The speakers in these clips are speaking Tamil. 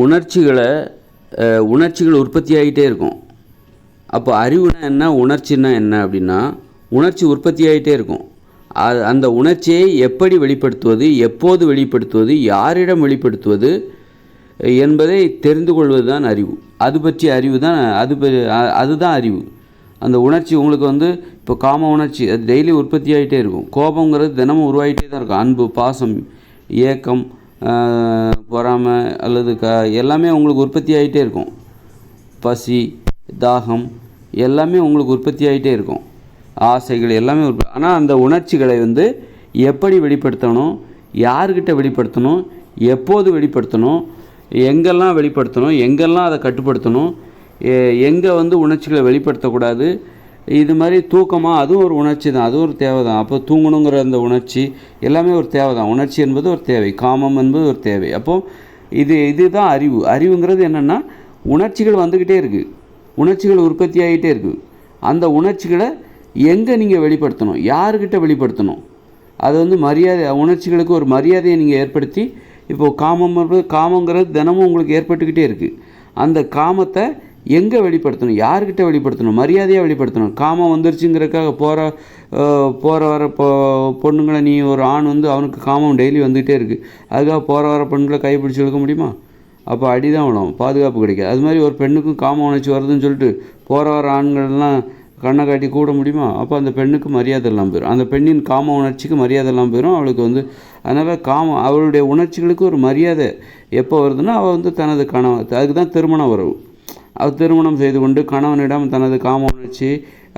உணர்ச்சிகளை உணர்ச்சிகள் உற்பத்தி ஆகிட்டே இருக்கும். அப்போ அறிவுனா என்ன, உணர்ச்சின்னா என்ன அப்படின்னா, உணர்ச்சி உற்பத்தி ஆகிட்டே இருக்கும். அந்த உணர்ச்சியை எப்படி வெளிப்படுத்துவது, எப்போது வெளிப்படுத்துவது, யாரிடம் வெளிப்படுத்துவது என்பதை தெரிந்து கொள்வது தான் அறிவு. அது பற்றிய அறிவு தான் அதுதான் அறிவு. அந்த உணர்ச்சி உங்களுக்கு இப்போ காம உணர்ச்சி அது டெய்லி உற்பத்தி ஆகிட்டே இருக்கும். கோபங்கிறது தினமும் உருவாகிட்டே தான் இருக்கும். அன்பு, பாசம், ஏக்கம், பொறாமை அல்லது எல்லாமே உங்களுக்கு உற்பத்தி ஆகிட்டே இருக்கும். பசி, தாகம் எல்லாமே உங்களுக்கு உற்பத்தி ஆகிட்டே இருக்கும். ஆசைகள் எல்லாமே ஆனால் அந்த உணர்ச்சிகளை எப்படி வெளிப்படுத்தணும், யார்கிட்ட வெளிப்படுத்தணும், எப்போது வெளிப்படுத்தணும், எங்கெல்லாம் வெளிப்படுத்தணும், எங்கெல்லாம் அதை கட்டுப்படுத்தணும், எங்கே உணர்ச்சிகளை வெளிப்படுத்தக்கூடாது. இது மாதிரி தூக்கமாக அதுவும் ஒரு உணர்ச்சி தான், அதுவும் ஒரு தேவை தான். அப்போ தூங்கணுங்கிற அந்த உணர்ச்சி எல்லாமே ஒரு தேவை தான். உணர்ச்சி என்பது ஒரு தேவை, காமம் என்பது ஒரு தேவை. அப்போது இதுதான் அறிவு. அறிவுங்கிறது என்னென்னா, உணர்ச்சிகள் வந்துக்கிட்டே இருக்குது, உணர்ச்சிகள் உற்பத்தி ஆகிட்டே இருக்குது. அந்த உணர்ச்சிகளை எங்கே நீங்கள் வெளிப்படுத்தணும், யார்கிட்ட வெளிப்படுத்தணும், அது மரியாதை, உணர்ச்சிகளுக்கு ஒரு மரியாதையை நீங்கள் ஏற்படுத்தி, இப்போது காமங்கிறது தினமும் உங்களுக்கு ஏற்பட்டுக்கிட்டே இருக்குது. அந்த காமத்தை எங்கே வெளிப்படுத்தணும், யார்கிட்ட வெளிப்படுத்தணும், மரியாதையாக வெளிப்படுத்தணும். காமம் வந்துருச்சுங்கிறதுக்காக போகிற வர பொண்ணுங்களை நீ ஒரு ஆண் அவனுக்கு காமம் டெய்லி வந்துக்கிட்டே இருக்குது, அதுக்காக போகிற வர பெண்களை கைப்பிடிச்சி இழுக்க முடியுமா? அப்போ அடி தான் விடும், பாதுகாப்பு கிடைக்காது. அது மாதிரி ஒரு பெண்ணுக்கும் காம உணர்ச்சி வருதுன்னு சொல்லிட்டு போகிற வர ஆண்கள்லாம் கண்ணை காட்டி கூட முடியுமா? அப்போ அந்த பெண்ணுக்கு மரியாதை எல்லாம் போயிடும், அந்த பெண்ணின் காம உணர்ச்சிக்கு மரியாதை எல்லாம் போயிடும். அவளுக்கு அதனால் அவளுடைய உணர்ச்சிகளுக்கு ஒரு மரியாதை எப்போ வருதுன்னா, அவள் தனது கணவன், அதுக்கு தான் திருமணம் உறவு. அவள் திருமணம் செய்து கொண்டு கணவனிடம் தனது காம உணர்ச்சி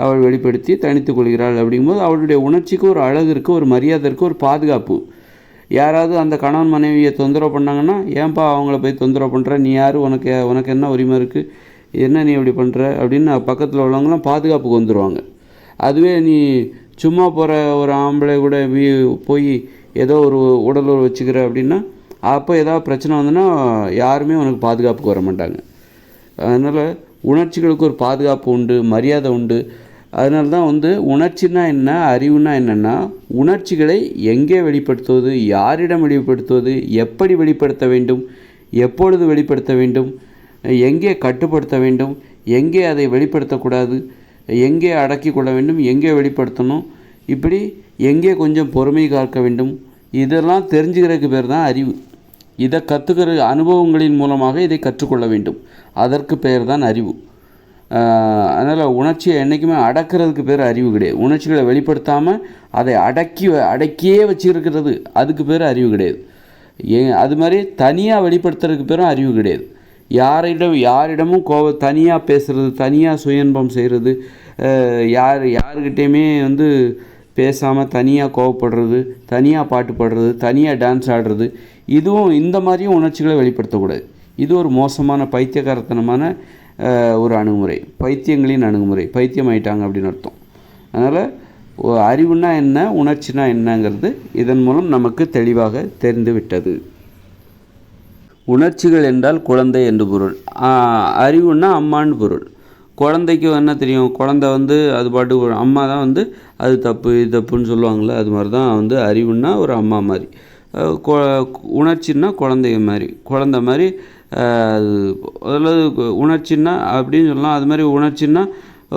அவள் வெளிப்படுத்தி தனித்து கொள்கிறாள். அப்படிங்கும்போது அவளுடைய உணர்ச்சிக்கு ஒரு அழகு இருக்குது, ஒரு மரியாதை இருக்குது, ஒரு பாதுகாப்பு. யாராவது அந்த கணவன் மனைவியை தொந்தரவு பண்ணாங்கன்னா, ஏன்பா அவங்கள போய் தொந்தரவு பண்ணுற, நீ யார், உனக்கு என்ன உரிமை இருக்குது, என்ன நீ இப்படி பண்ணுற அப்படின்னு பக்கத்தில் உள்ளவங்களாம் பாதுகாப்புக்கு வந்துடுவாங்க. அதுவே நீ சும்மா போகிற ஒரு ஆம்பளை கூட போய் ஏதோ ஒரு உடலுறவு வச்சுக்கிற அப்படின்னா, அப்போ ஏதாவது பிரச்சனை வந்துன்னா யாருமே உனக்கு பாதுகாப்புக்கு வர மாட்டாங்க. அதனால் உணர்ச்சிகளுக்கு ஒரு பாதுகாப்பு உண்டு, மரியாதை உண்டு. அதனால தான் உணர்ச்சின்னா என்ன, அறிவுனா என்னென்னா, உணர்ச்சிகளை எங்கே வெளிப்படுத்துவது, யாரிடம் வெளிப்படுத்துவது, எப்படி வெளிப்படுத்த வேண்டும், எப்பொழுது வெளிப்படுத்த வேண்டும், எங்கே கட்டுப்படுத்த வேண்டும், எங்கே அதை வெளிப்படுத்தக்கூடாது, எங்கே அடக்கி கொள்ள வேண்டும், எங்கே வெளிப்படுத்தணும், இப்படி எங்கே கொஞ்சம் பொறுமை காக்க வேண்டும், இதெல்லாம் தெரிஞ்சுக்கிறதுக்கு பேர் தான் அறிவு. இதை கற்றுக்கிற அனுபவங்களின் மூலமாக இதை கற்றுக்கொள்ள வேண்டும், அதற்கு பெயர் தான் அறிவு. அதனால் உணர்ச்சியை என்றைக்குமே அடக்கிறதுக்கு பேர் அறிவு கிடையாது. உணர்ச்சிகளை வெளிப்படுத்தாமல் அதை அடக்கியே வச்சுருக்கிறது, அதுக்கு பேர் அறிவு கிடையாது. அது மாதிரி தனியாக வெளிப்படுத்துறதுக்கு பேரும் அறிவு கிடையாது. யாரிடமும் தனியாக பேசுகிறது, தனியாக சுயன்பம் செய்கிறது, யாருக்கிட்டேயுமே பேசாமல் தனியாக கோவப்படுறது, தனியாக பாட்டு பாடுறது, தனியாக டான்ஸ் ஆடுறது, இதுவும் இந்த மாதிரியும் உணர்ச்சிகளை வெளிப்படுத்தக்கூடாது. இது ஒரு மோசமான பைத்தியக்காரத்தனமான ஒரு அணுகுமுறை, பைத்தியங்களின் அணுகுமுறை. பைத்தியம் ஆயிட்டாங்க அப்படின்னு அர்த்தம். அதனால் அறிவுனா என்ன, உணர்ச்சினா என்னங்கிறது இதன் மூலம் நமக்கு தெளிவாக தெரிந்து விட்டது. உணர்ச்சிகள் என்றால் குழந்தை என்று பொருள், அறிவுன்னா அம்மான்னு பொருள். குழந்தைக்கு என்ன தெரியும், குழந்தை அது பாட்டு அம்மா தான் அது தப்பு இது தப்புன்னு சொல்லுவாங்கள்ல, அது மாதிரி தான் அறிவுன்னா ஒரு அம்மா மாதிரி. உணர்ச்சின்னா குழந்தை மாதிரி அதாவது உணர்ச்சின்னா அப்படின்னு சொல்லலாம். அது மாதிரி உணர்ச்சின்னா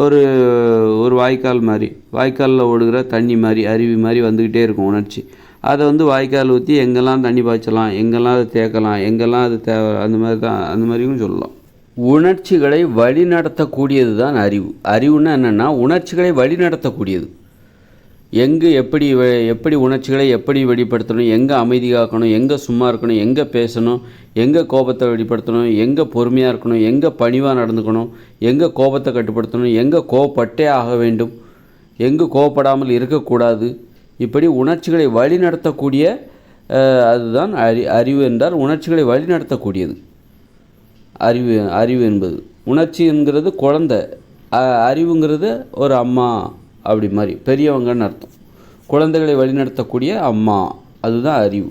ஒரு வாய்க்கால் மாதிரி, வாய்க்காலில் ஓடுகிற தண்ணி மாதிரி, அருவி மாதிரி வந்துக்கிட்டே இருக்கும் உணர்ச்சி. அதை வாய்க்கால் ஊற்றி எங்கெல்லாம் தண்ணி பாய்ச்சலாம், எங்கெல்லாம் அதை தேக்கலாம், எங்கெல்லாம் அது தேவை, அந்த மாதிரி தான், அந்த மாதிரியும் சொல்லலாம். உணர்ச்சிகளை வழிநடத்தக்கூடியது தான் அறிவு. அறிவுன்னா என்னென்னா, உணர்ச்சிகளை வழிநடத்தக்கூடியது. எங்கே எப்படி உணர்ச்சிகளை எப்படி வெளிப்படுத்தணும், எங்கே அமைதி காக்கணும், எங்கே சும்மா இருக்கணும், எங்கே பேசணும், எங்கே கோபத்தை வெளிப்படுத்தணும், எங்கே பொறுமையாக இருக்கணும், எங்கே பணிவாக நடந்துக்கணும், எங்கே கோபத்தை கட்டுப்படுத்தணும், எங்கே கோபப்பட்டே ஆக வேண்டும், எங்கே கோபப்படாமல் இருக்கக்கூடாது, இப்படி உணர்ச்சிகளை வழிநடத்தக்கூடிய அதுதான் அறிவு என்றால் உணர்ச்சிகளை வழிநடத்தக்கூடியது. அறிவு என்பது, உணர்ச்சி என்கிறது குழந்தை, அறிவுங்கிறது ஒரு அம்மா அப்படி மாதிரி பெரியவங்கன்னு அர்த்தம். குழந்தைகளை வழிநடத்தக்கூடிய அம்மா, அதுதான் அறிவு.